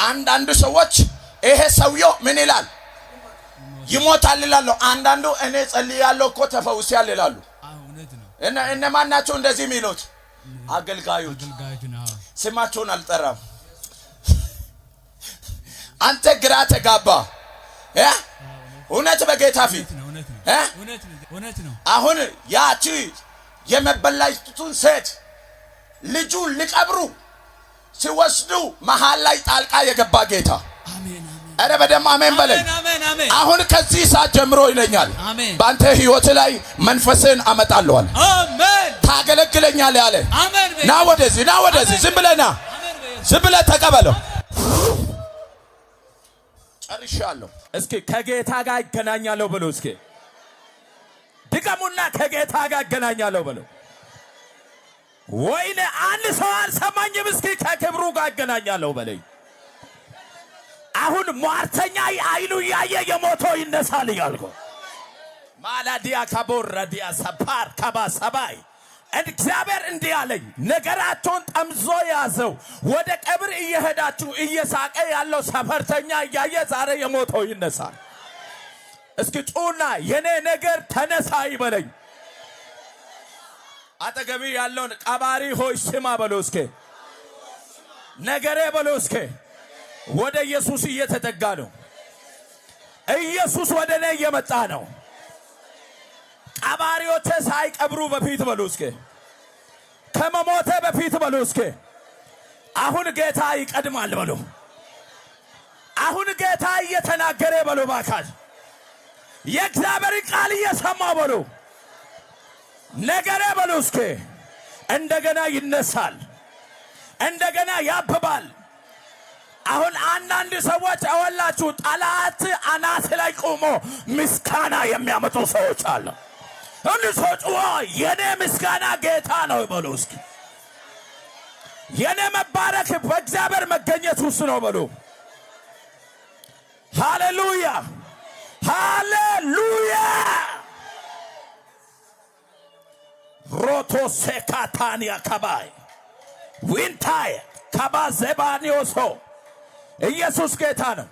አንዳንድ ሰዎች ይሄ ሰውየው ምን ይላል ይሞታል ይላሉ። አንዳንዱ እኔ ጸልያለሁ እኮ ተፈውሻል ይላሉ። እነማን ናቸው እንደዚህ የሚሉት? አገልጋዮች። ስማቸውን አልጠራም። አንተ ግራ ተጋባ። እውነት በጌታ ፊት አሁን ያቺ የመበላይቱን ሴት ልጁን ሊቀብሩ ሲወስዱ መሃል ላይ ጣልቃ የገባ ጌታ አረ በደም አሜን በለኝ። አሁን ከዚህ ሰዓት ጀምሮ ይለኛል ባንተ ህይወት ላይ መንፈስን አመጣለሁ አለ። አሜን። ታገለግለኛለህ አለ። ና ወደዚህ ዝም ብለህ ተቀበለው። ጨርሻለሁ። እስኪ ከጌታ ጋር ይገናኛለሁ ብሎ እስኪ ድገሙና ከጌታ ጋር ይገናኛለሁ ብሎ ወይኔ አንድ ሰው አልሰማኝም። እስኪ ከክብሩ ጋር ይገናኛለሁ በለኝ። አሁን ሟርተኛ አይሉ ያየ የሞተው ይነሳል ይልኩ ማላዲያ ካቦራዲያ ሰፓር ካባሰባይ እግዚአብሔር እንዲህ አለኝ ነገራቸውን ጠምዞ ያዘው ወደ ቀብር እየሄዳችሁ እየሳቀ ያለው ሰፈርተኛ እያየ ዛሬ የሞተው ይነሳል። እስኪ ጩና የኔ ነገር ተነሳ ይበለኝ። አጠገቢ ያለውን ቀባሪ ሆይ ስማ በለው እስኪ ነገሬ በለው እስኪ ወደ ኢየሱስ እየተጠጋ ነው። ኢየሱስ ወደ እኔ እየመጣ ነው። ቀባሪዎቼ ሳይቀብሩ በፊት በሉ እስኪ ከመሞቴ በፊት በሉ እስኪ አሁን ጌታ ይቀድማል በሉ። አሁን ጌታ እየተናገረ በሉ። ባካል የእግዚአብሔር ቃል እየሰማ በሉ። ነገሬ በሉ እስኪ እንደገና ይነሳል፣ እንደገና ያብባል። አሁን አንዳንድ ሰዎች አወላችሁ ጠላት አናት ላይ ቆሞ ምስጋና የሚያመጡ ሰዎች አሉ። እንሶጭ የኔ ምስጋና ጌታ ነው በሉ እስኪ የኔ መባረክ በእግዚአብሔር መገኘት ውስጥ ነው በሉ። ሃሌሉያ ሃሌሉያ። ሮቶ ሴካታኒያ ከባይ ዊንታይ ከባዘባኒዮሶ ኢየሱስ ጌታ ነው።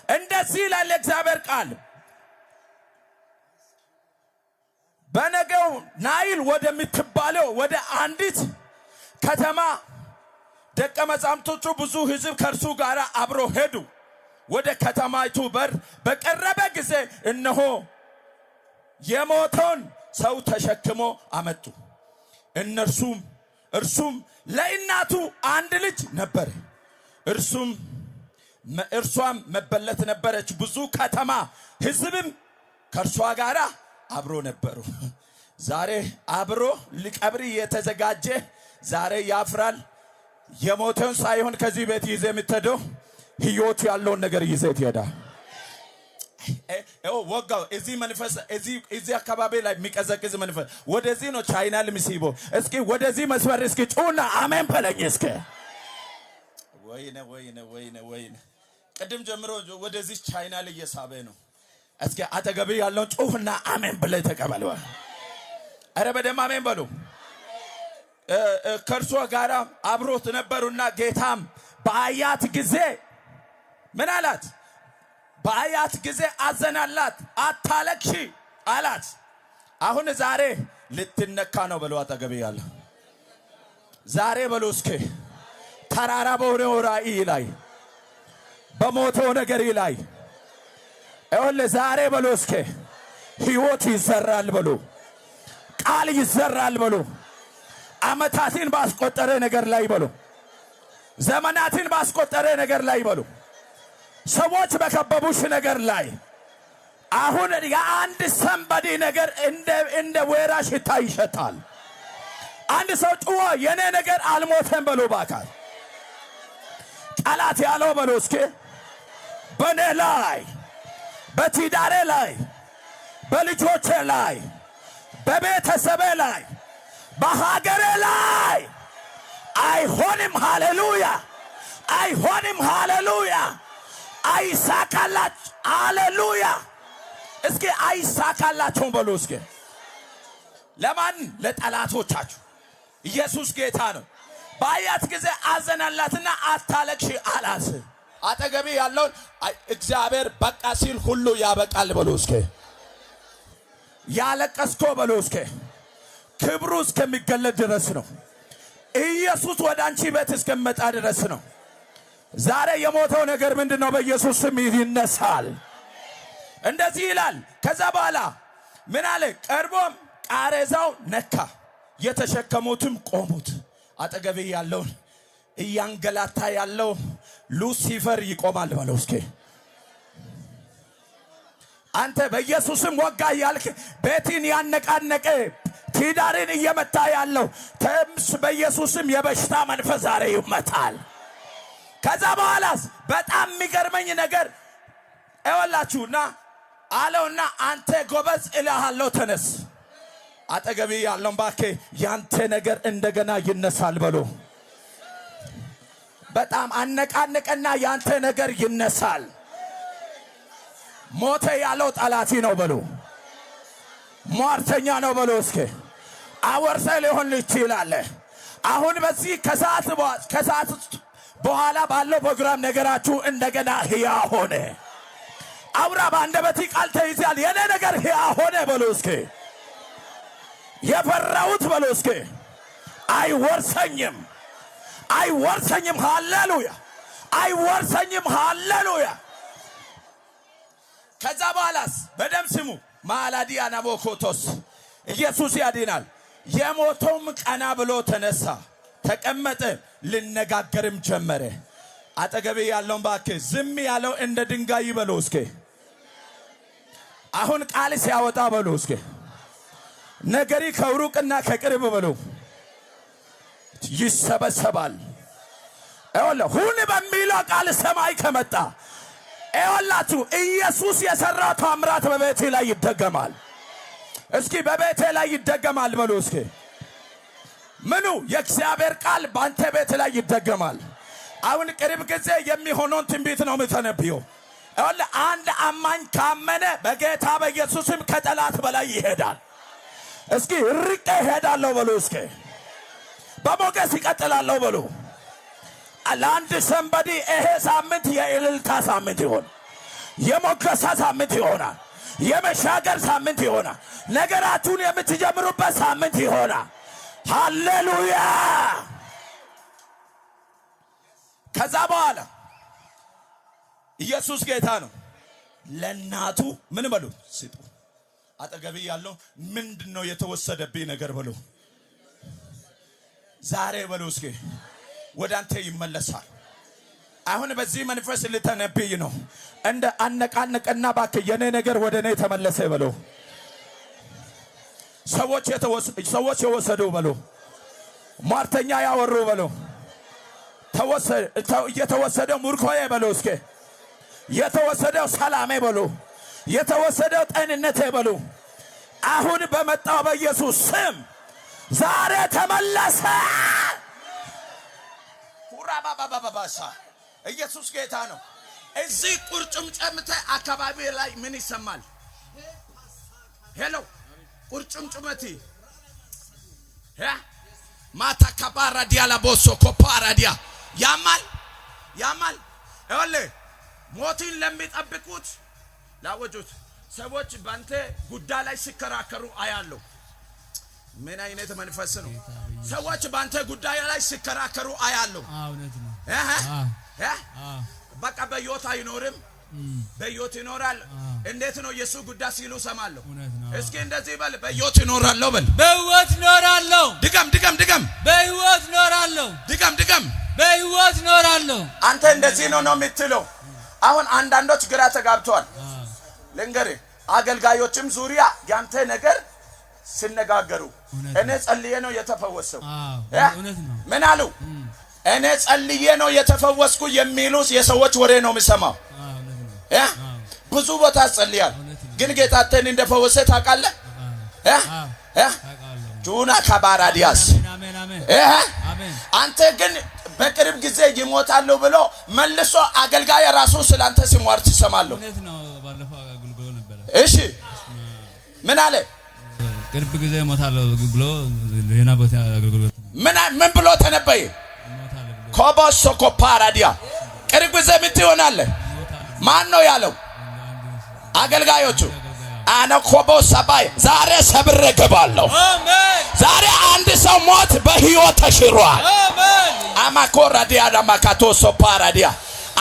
እንደዚህ ይላል እግዚአብሔር ቃል በነገው ናይል ወደምትባለው ወደ አንዲት ከተማ ደቀ መዛሙርቶቹ ብዙ ሕዝብ ከእርሱ ጋር አብሮ ሄዱ። ወደ ከተማይቱ በር በቀረበ ጊዜ እነሆ የሞተውን ሰው ተሸክሞ አመጡ። እርሱም ለእናቱ አንድ ልጅ ነበር፣ እርሷም መበለት ነበረች። ብዙ ከተማ ሕዝብም ከእርሷ ጋር አብሮ ነበሩ። ዛሬ አብሮ ሊቀብር የተዘጋጀ ዛሬ ያፍራል። የሞተውን ሳይሆን ከዚህ ቤት ይዘህ የምትሄደው ህይወት ያለውን ነገር ይዘህ ትሄዳለህ። ወጋው እዚህ መንፈስ እዚህ አካባቢ ላይ የሚቀዘቅዝ መንፈስ ወደዚህ ነው ቻይና ለምሲቦ እስኪ ወደዚህ መስመር እስኪ ጩና አሜን በለኝ እስኪ ወይኔ ቅድም ጀምሮ ወደዚህ ቻይና ላይ እየሳበ ነው። እስኪ አጠገብ ያለውን ጩህና አሜን ብለህ ተቀበለው። አረ በደም አሜን በሉ። ከእርሷ ጋር አብሮት ነበሩና ጌታም በአያት ጊዜ ምን አላት? በአያት ጊዜ አዘናላት፣ አታለቅሺ አላት። አሁን ዛሬ ልትነካ ነው በሉ። አጠገብ ያለ ዛሬ በሉ እስኪ ተራራ በሆነው ራእይ ላይ በሞተው ነገር ላይ ዛሬ በሉ እስኪ ህይወት ይዘራል በሉ፣ ቃል ይዘራል በሉ። አመታትን ባስቆጠረ ነገር ላይ በሉ፣ ዘመናትን ባስቆጠረ ነገር ላይ በሉ፣ ሰዎች በከበቡሽ ነገር ላይ አሁን የአንድ ሰንበዲ ነገር እንደ ወይራ ሽታ ይሸታል። አንድ ሰው ጩኸ የኔ ነገር አልሞተም በሉ። ባካል ጠላት ያለው በሉ እስኪ በኔ ላይ በትዳሬ ላይ በልጆቼ ላይ በቤተሰቤ ላይ በሀገሬ ላይ አይሆንም። ሃሌሉያ አይሆንም። ሃሌሉያ አይሳካላች። ሃሌሉያ እስኪ አይሳካላችሁም በሉ እስኪ። ለማን? ለጠላቶቻችሁ። ኢየሱስ ጌታ ነው። በአያት ጊዜ አዘናላትና አታለቅሽ አላት። አጠገቤ ያለውን እግዚአብሔር በቃ ሲል ሁሉ ያበቃል በሉ እስኪ። ያለቀስኮ በሉ እስኪ ክብሩ እስከሚገለጥ ድረስ ነው። ኢየሱስ ወደ አንቺ ቤት እስከመጣ ድረስ ነው። ዛሬ የሞተው ነገር ምንድነው? በኢየሱስ ስም ይነሳል። እንደዚህ ይላል። ከዛ በኋላ ምን አለ? ቀርቦም ቃሬዛው ነካ፣ የተሸከሙትም ቆሙት። አጠገቤ ያለውን እያንገላታ ያለው ሉሲፈር ይቆማል በለው እስኪ። አንተ በኢየሱስም ወጋ ያልክ ቤትን ያነቃነቀ ትዳርን እየመታ ያለው ተምስ በኢየሱስም የበሽታ መንፈስ ዛሬ ይመታል። ከዛ በኋላስ በጣም የሚገርመኝ ነገር እወላችሁና አለውና አንተ ጎበዝ እልሃለሁ ተነስ። አጠገቤ ያለውን ባኬ ያንተ ነገር እንደገና ይነሳል በሎ። በጣም አነቃነቀና ያንተ ነገር ይነሳል። ሞተ ያለው ጠላቲ ነው በሎ፣ ሟርተኛ ነው በሎ እስኪ። አወርሰ ሊሆን ይችላል። አሁን በዚህ ከሰዓት በኋላ ባለው ፕሮግራም ነገራችሁ እንደገና ሕያው ሆነ። አውራ በአንደበቴ ቃል ተይዟል። የኔ ነገር ሕያው ሆነ በሎ እስኪ። የፈራሁት በሎ እስኪ አይወርሰኝም፣ አይወርሰኝም። ሃሌሉያ! አይወርሰኝም። ሃሌሉያ! ከዛ በኋላስ በደም ስሙ ማላዲያና ቦኮቶስ ኢየሱስ ያድናል። የሞተውም ቀና ብሎ ተነሳ፣ ተቀመጠ፣ ልነጋገርም ጀመረ። አጠገቤ ያለውን ባክህ ዝም ያለው እንደ ድንጋይ በሎ እስኪ። አሁን ቃል ሲያወጣ በሎ እስኪ ነገሪ ከሩቅና ከቅርብ በሎ ይሰበሰባል። ሁን በሚለው ቃል ሰማይ ከመጣ ኤወላችሁ ኢየሱስ የሰራው ታምራት በቤቴ ላይ ይደገማል። እስኪ በቤቴ ላይ ይደገማል በሉ እስኪ። ምኑ? የእግዚአብሔር ቃል ባንተ ቤት ላይ ይደገማል። አሁን ቅርብ ጊዜ የሚሆነውን ትንቢት ነው የምተነብየው። አንድ አማኝ ካመነ በጌታ በኢየሱስም ከጠላት በላይ ይሄዳል። እስኪ ርቄ እሄዳለሁ በሉ እስኪ። በሞገስ ይቀጥላለሁ በሉ። ለአንድ ሰንበዲ ይሄ ሳምንት የእልልታ ሳምንት ይሆን፣ የሞገሳ ሳምንት ይሆናል፣ የመሻገር ሳምንት ይሆናል፣ ነገራችሁን የምትጀምሩበት ሳምንት ይሆናል። ሃሌሉያ! ከዛ በኋላ ኢየሱስ ጌታ ነው። ለእናቱ ምን በሉ ስጡ። አጠገቤ ያለው ምንድነው የተወሰደብኝ ነገር በሉ ዛሬ በሉ እስኪ ወደ አንተ ይመለሳል። አሁን በዚህ መንፈስ ልተነብይ ነው። እንደ አነቃነቀና ባክ የኔ ነገር ወደ እኔ ተመለሰ በሉ። ሰዎች የወሰዱ በሉ፣ ሟርተኛ ያወሩ በሉ፣ የተወሰደው ሙርኮዬ በሉ እስኪ፣ የተወሰደው ሰላሜ በሉ፣ የተወሰደው ጤንነቴ በሉ፣ አሁን በመጣው በኢየሱስ ስም ዛሬ ተመለሰ። ሁራባባባባሳ ኢየሱስ ጌታ ነው። እዚህ ቁርጭምጭሚት አካባቢ ላይ ምን ይሰማል? ሄሎ ቁርጭምጭሚት ማታ ካባራ ዲያላ ቦሶ ኮፓራ ዲያ ያማል እወለ ሞትን ለሚጠብቁት ላወጁት ሰዎች ባንተ ጉዳይ ላይ ሲከራከሩ አያለው። ምን አይነት መንፈስ ነው? ሰዎች ባንተ ጉዳይ ላይ ሲከራከሩ አያለው። እውነት ነው። በቃ በሕይወት አይኖርም፣ በሕይወት ይኖራል። እንዴት ነው የሱ ጉዳይ ሲሉ ሰማለሁ። እስኪ እንደዚህ በል፣ በሕይወት ይኖራለሁ በል። በሕይወት ይኖራለሁ። ድገም። በሕይወት ይኖራለሁ። ድገም። በሕይወት ይኖራለሁ። አንተ እንደዚህ ነው የምትለው። አሁን አንዳንዶች ግራ ተጋብተዋል። ልንገርህ፣ አገልጋዮችም ዙሪያ ያንተ ነገር ሲነጋገሩ እኔ ጸልዬ ነው የተፈወሰው። ምን አሉ? እኔ ጸልዬ ነው የተፈወስኩ የሚሉ የሰዎች ወሬ ነው የምሰማው። ብዙ ቦታ ጸልያል፣ ግን ጌታችን እንደፈወሰ ታውቃለህ? ጁና ካባራዲያስ አንተ ግን በቅርብ ጊዜ ይሞታሉ ብሎ መልሶ አገልጋይ ራሱ ስላንተ ሲሟርት ይሰማለሁ። እሺ ምን አለ? ቅርብ ጊዜ ይሞታሉ ብሎ ሌላ ቦታ አገልግሎት ምን ብሎ ተነበየ? ኮቦሶ ኮፓራዲያ ቅርብ ጊዜ ምን ትሆናለህ? ማን ነው ያለው? አገልጋዮቹ አነኮቦ ሰባይ ዛሬ ሰብሬ ገባለሁ። አሜን። ዛሬ አንድ ሰው ሞት በህይወት ተሽሯል። አሜን። አማኮራ ዲያዳ ማካቶ ሶፓራዲያ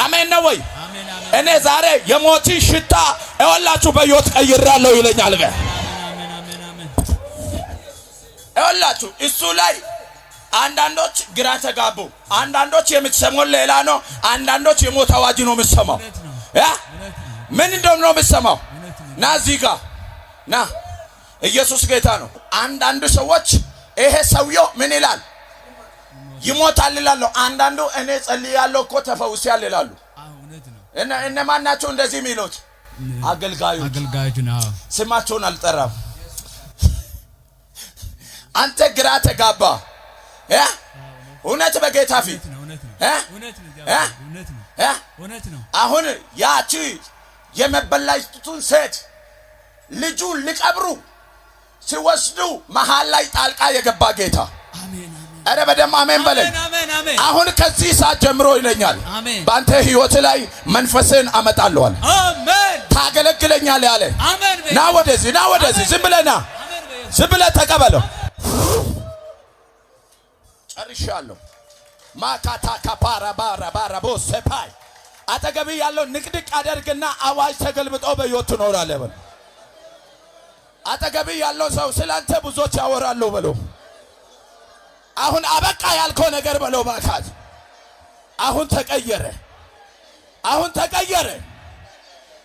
አሜን ነው ወይ? እኔ ዛሬ የሞትን ሽታ እወላችሁ በህይወት ቀይራለሁ ይለኛል። እወላችሁ እሱ ላይ አንዳንዶች ግራ ተጋቡ። አንዳንዶች የምትሰሙት ሌላ ነው። አንዳንዶች የሞት አዋጅ ነው የምትሰማው። ምን እንደሆነ ነው የምትሰማው? ና እዚህ ጋር ና፣ ኢየሱስ ጌታ ነው። አንዳንድ ሰዎች ይሄ ሰውየው ምን ይላል? ይሞታል ይላሉ። አንዳንዱ እኔ ጸልያለሁ እኮ ተፈውሻለሁ ይላሉ። እነማን ናቸው እንደዚህ የሚሉት? አገልጋዮች ነው። ስማቸውን አልጠራም። አንተ ግራ ተጋባ። እውነት በጌታ ፊት አሁን ያቺ የመበላይቱን ሴት ልጁን ሊቀብሩ ሲወስዱ መሃል ላይ ጣልቃ የገባ ጌታ አረ በደም አሜን በለኝ። አሁን ከዚህ ሰዓት ጀምሮ ይለኛል በአንተ ህይወት ላይ መንፈስን አመጣለሁ አለ። አሜን። ታገለግለኛለህ አለ። አሜን። ና ወደዚህ ና ወደዚህ፣ ዝም ብለህ ና፣ ዝም ብለህ ተቀበለው። ጨርሻለሁ። ማካታ ካፓራ ባራ ባራ ቦሰፓይ አጠገብ ያለው ንቅድቅ አደርግና አዋጅ ተገልብጦ በህይወት ትኖራለህ በለው። አጠገብ ያለው ሰው ስላንተ ብዙዎች ያወራሉ በለው። አሁን አበቃ ያልከው ነገር በለው ባካት አሁን ተቀየረ። አሁን ተቀየረ።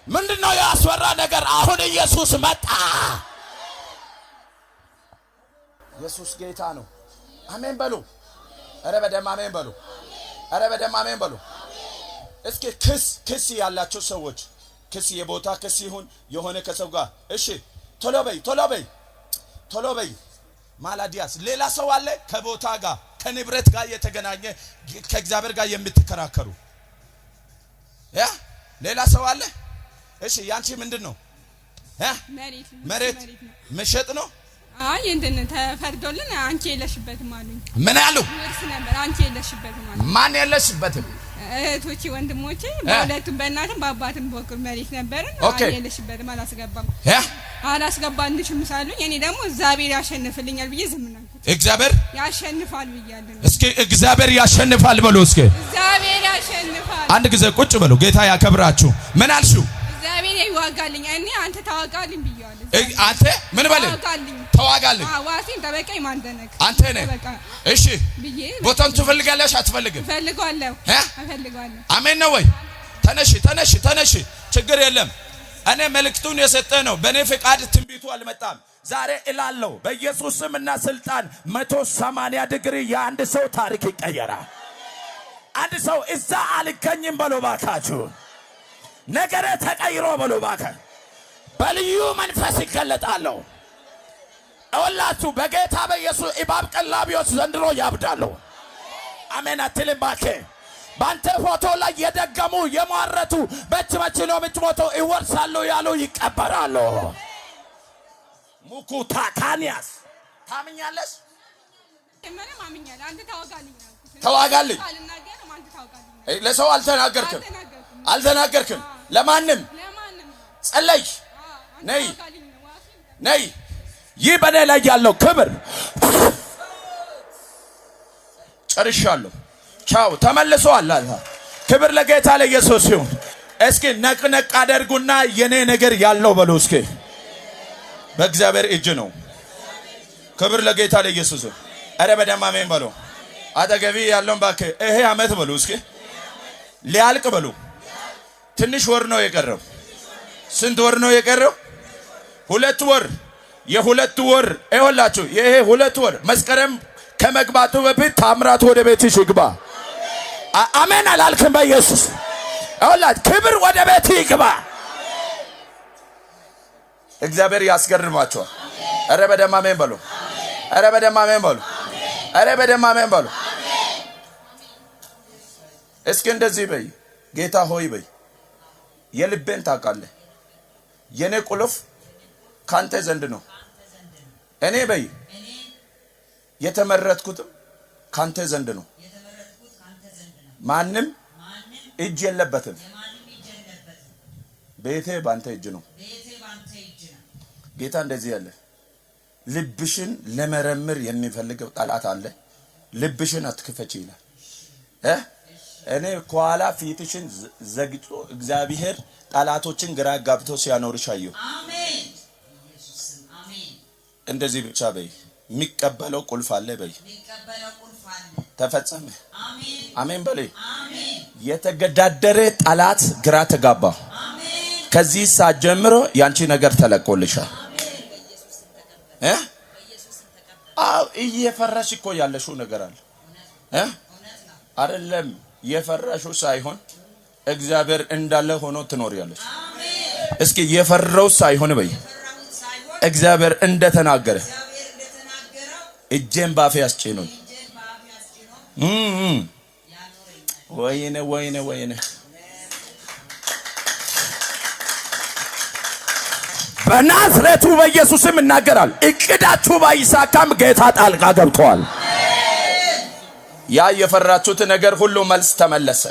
ምንድነው ያስወራ ነገር? አሁን ኢየሱስ መጣ። ኢየሱስ ጌታ ነው። አሜን በሉ። አረ በደም አሜን በሉ። አረ በደም አሜን በሉ። እስኪ ክስ ያላችሁ ሰዎች ክስ የቦታ ክስ ይሁን የሆነ ከሰው ጋር እሺ፣ ቶሎ በይ ማላዲያስ ሌላ ሰው አለ ከቦታ ጋር ከንብረት ጋር የተገናኘ ከእግዚአብሔር ጋር የምትከራከሩ ሌላ ሰው አለ። እሺ ያንቺ ምንድነው? መሬት መሸጥ ነው። አይ እንትን ተፈርዶልን አንቺ የለሽበትም አሉኝ። ምን አሉ? ወርስ ነበር አንቺ የለሽበትም አሉኝ። ማን የለሽበትም? እህቶቼ ወንድሞቼ በሁለቱም በእናትም በአባትም በኩል መሬት ነበርን። አይ የለሽበትም አላስገባንሽም ሳሉኝ እኔ ደግሞ እግዚአብሔር ያሸንፍልኛል ብዬ ዝም አልኩት። እግዚአብሔር ያሸንፋል ብያለሁ። እስኪ እግዚአብሔር ያሸንፋል በሉ። እስኪ እግዚአብሔር ያሸንፋል። አንድ ጊዜ ቁጭ በሉ። ጌታ ያከብራችሁ። ምን አልሽው? እግዚአብሔር ይዋጋልኝ እኔ አንተ ታዋጋልኝ ብያለሁ። አንተ ምን በለኝ? ተዋጋልኝ። ዋሲን ተበቀይ ማንደነክ አንተ ነህ። እሺ ቦታን ትፈልጋለሽ አትፈልግም? እፈልጋለሁ። አሜን ነው ወይ? ተነሽ። ችግር የለም። እኔ መልእክቱን የሰጠ ነው። በእኔ ፍቃድ ትንቢቱ አልመጣም። ዛሬ እላለሁ በኢየሱስ ስምና ስልጣን 180 ዲግሪ የአንድ ሰው ታሪክ ይቀየራል። አንድ ሰው እዛ አልገኝም በሎ ባካችሁ፣ ነገሬ ተቀይሮ በሎ ባካ፣ በልዩ መንፈስ ይገለጣለሁ። እወላችሁ በጌታ በኢየሱስ እባብ ቀላቢዎች ዘንድሮ ያብዳሉ። አሜን አትልም ባኬ? ባንተ ፎቶ ላይ የደገሙ የሟረቱ በች ነው የምትሞተው ይወርሳሉ ያሉ ይቀበራሉ። ሙኩታ ካኒያስ ታምኛለሽ? ምንም አምኛለሁ። አንተ ተዋጋልኝ። ለሰው አልተናገርክም። ለማንም ጸለይሽ። ነይ ይህ በኔ ላይ ያለው ክብር ጨርሻለሁ። ቻው ተመልሷል። ክብር ለጌታ ለኢየሱስ ይሁን። እስኪ ነቅነቅ አድርጉና የኔ ነገር ያለው በሉ። እስኪ በእግዚአብሔር እጅ ነው። ክብር ለጌታ ለኢየሱስ ይሁን። አረ በደም አሜን በሉ። አጠገቢ ያለውን ባክ ይሄ አመት በሉ። እስኪ ሊያልቅ በሉ። ትንሽ ወር ነው የቀረው። ስንት ወር ነው የቀረው? 2 ወር። የ2 ወር ይኸውላችሁ፣ ይሄ 2 ወር መስከረም ከመግባቱ በፊት ታምራት ወደ ቤትሽ ይግባ። አሜን አላልክም? በኢየሱስ ይኸውላችሁ ክብር ወደ ቤት ይግባ። እግዚአብሔር ያስገርማቸዋል። አረ በደም አሜን በሉ። አረ በደም አሜን በሉ። አረ በደም አሜን በሉ። እስኪ እንደዚህ በይ፣ ጌታ ሆይ በይ፣ የልቤን ታውቃለህ። የኔ ቁልፍ ካንተ ዘንድ ነው። እኔ በይ የተመረጥኩትም ካንተ ዘንድ ነው። ማንም እጅ የለበትም። ቤቴ ባንተ እጅ ነው። ጌታ እንደዚህ ያለ ልብሽን ለመረምር የሚፈልገው ጠላት አለ። ልብሽን አትክፈች ይላል። እኔ ከኋላ ፊትሽን ዘግቶ እግዚአብሔር ጠላቶችን ግራ ጋብቶ ሲያኖርሽ አየሁ። አሜን። እንደዚህ ብቻ በይ። የሚቀበለው ቁልፍ አለ በይ። ተፈጸመ። አሜን አሜን በይ። አሜን። የተገዳደረ ጠላት ግራ ተጋባ። አሜን። ከዚህ ሰዓት ጀምሮ ያንቺ ነገር ተለቆልሻል። አሜን። እየፈራሽ እኮ ያለሽው ነገር አለ አይደለም? የፈራሽው ሳይሆን እግዚአብሔር እንዳለ ሆኖ ትኖሪያለሽ። አሜን። እስኪ የፈራው ሳይሆን በይ እግዚአብሔር እንደተናገረ እጄን ባፌ አስጭኖኝ ወይኔ ወይኔ ወይኔ በናዝሬቱ በኢየሱስም እናገራል። እቅዳችሁ ባይሳካም ጌታ ጣልቃ ገብቷል። ያ የፈራችሁት ነገር ሁሉ መልስ ተመለሰ፣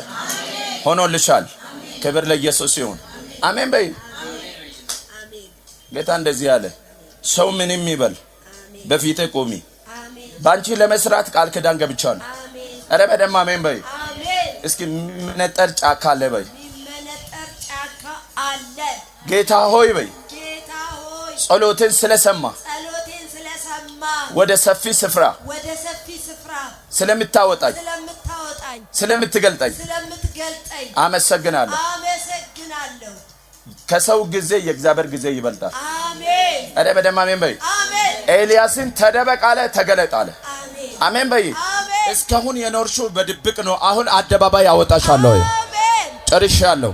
ሆኖልሻል። ክብር ለኢየሱስ ይሁን። አሜን በይ። ጌታ እንደዚህ ያለ ሰው ምንም ይበል በፊቴ ቆሚ። ባንቺ ለመስራት ቃል ኪዳን ገብቻለሁ። አረ በደም አሜን በይ። እስኪ መነጠር ጫካ አለ በይ። መነጠር ጫካ አለ ጌታ ሆይ በይ። ጌታ ሆይ ጸሎቴን ስለሰማ ወደ ሰፊ ስፍራ ስለምታወጣኝ ስለምትገልጠኝ አመሰግናለሁ። ከሰው ጊዜ የእግዚአብሔር ጊዜ ይበልጣል። አሜን። አረ በደም አሜን በይ። ኤልያስን ተደበቅ አለ፣ ተገለጥ አለ። አሜን በይ። እስካሁን የኖርሽው በድብቅ ነው። አሁን አደባባይ ያወጣሻለሁ። አሜን። ጨርሻለሁ።